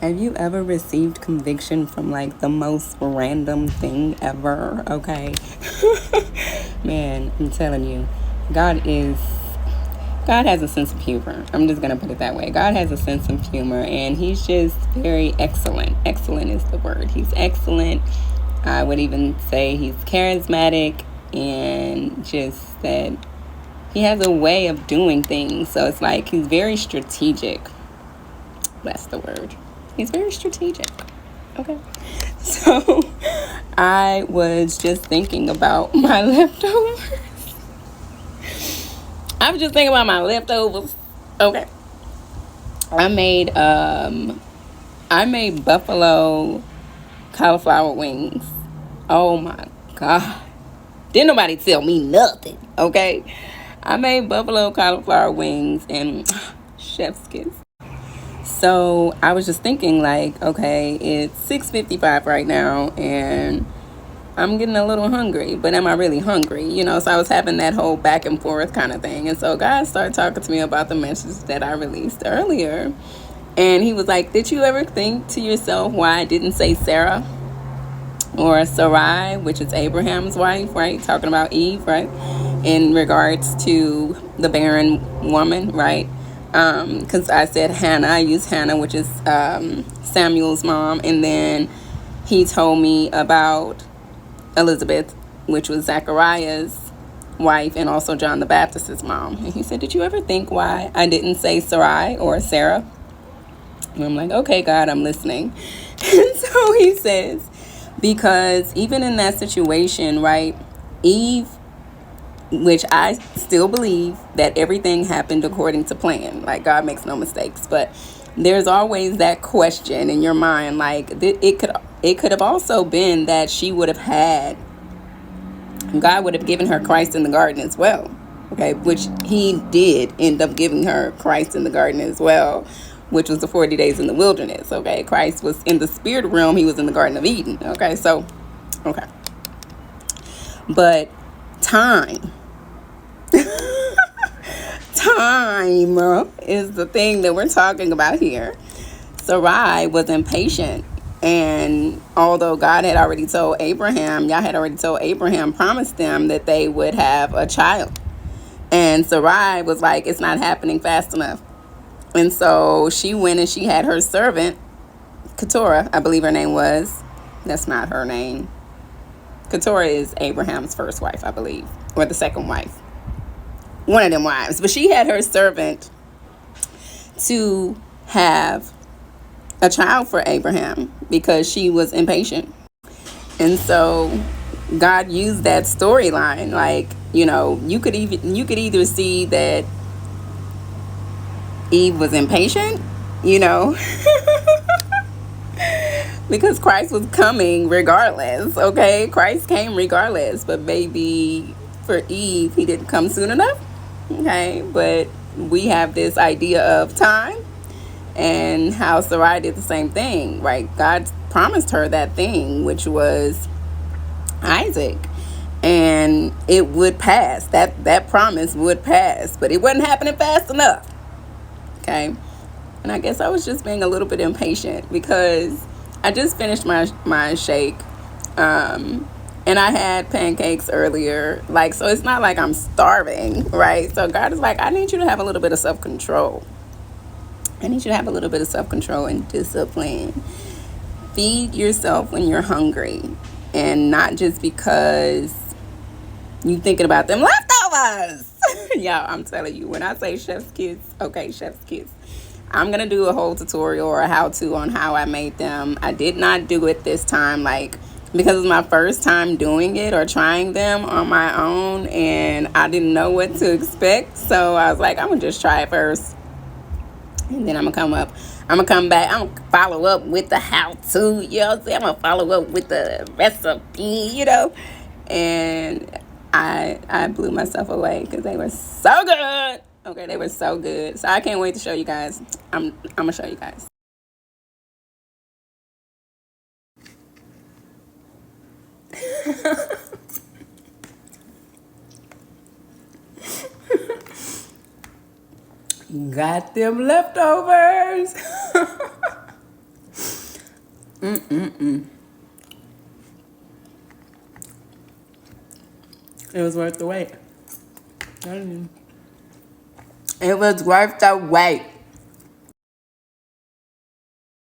Have you ever received conviction from like the most random thing ever? Okay. Man, I'm telling you, God is God has a sense of humor. I'm just gonna put it that way. God has a sense of humor, and He's just very excellent. Excellent is the word. He's excellent. I would even say He's charismatic, and just that He has a way of doing things. So it's like He's very strategic. That's the word. He's very strategic. Okay. So I was just thinking about my leftovers. I was just thinking about my leftovers. Okay. I made buffalo cauliflower wings. Oh my God. Didn't nobody tell me nothing. Okay. I made buffalo cauliflower wings and chef's kiss. So I was just thinking like, okay, it's 6:55 right now and I'm getting a little hungry, but am I really hungry? So I was having that whole back and forth kind of thing. And so God started talking to me about the message that I released earlier. And he was like, did you ever think to yourself why I didn't say Sarah or Sarai, which is Abraham's wife, right? Talking about Eve, right? In regards to the barren woman, right? Because I said Hannah, I used Hannah, which is Samuel's mom. And then he told me about Elizabeth, which was Zachariah's wife, and also John the Baptist's mom. And he said, did you ever think why I didn't say Sarai or Sarah? And I'm like, okay, God, I'm listening. And so he says, because even in that situation, right, Eve, which I still believe that everything happened according to plan, like God makes no mistakes, but there's always that question in your mind, like it could have also been that she would have had, God would have given her Christ in the garden as well, okay, which he did end up giving her Christ in the garden as well, which was the 40 days in the wilderness, okay. Christ was in the spirit realm, he was in the Garden of Eden, okay, so, okay. But time is the thing that we're talking about here. Sarai was impatient, and although God had already told Abraham, promised them that they would have a child, and Sarai was like, it's not happening fast enough. And so she went and she had her servant Keturah, I believe her name was. That's not her name. Keturah is Abraham's first wife, I believe, or the second wife, one of them wives. But she had her servant to have a child for Abraham because she was impatient. And so God used that storyline, like, you could either see that Eve was impatient, because Christ was coming regardless, okay? Christ came regardless, but maybe for Eve, he didn't come soon enough, okay? But we have this idea of time and how Sarai did the same thing, right? God promised her that thing, which was Isaac, and it would pass. That promise would pass, but it wasn't happening fast enough, okay? And I guess I was just being a little bit impatient because I just finished my shake, and I had pancakes earlier, like, so it's not like I'm starving, right? So God is like, I need you to have a little bit of self-control. I need you to have a little bit of self-control and discipline. Feed yourself when you're hungry, and not just because you thinking about them leftovers. Y'all, I'm telling you, when I say chef's kiss, okay, chef's kiss. I'm going to do a whole tutorial or a how-to on how I made them. I did not do it this time, like, because it's my first time doing it or trying them on my own, and I didn't know what to expect. So I was like, I'm going to just try it first. And then I'm going to come back. I'm going to follow up with the how-to, you know what I'm saying? I'm going to follow up with the recipe, And I blew myself away because they were so good. Okay, they were so good. So I can't wait to show you guys. I'm going to show you guys. Got them leftovers. It was worth the wait. It was worth the wait.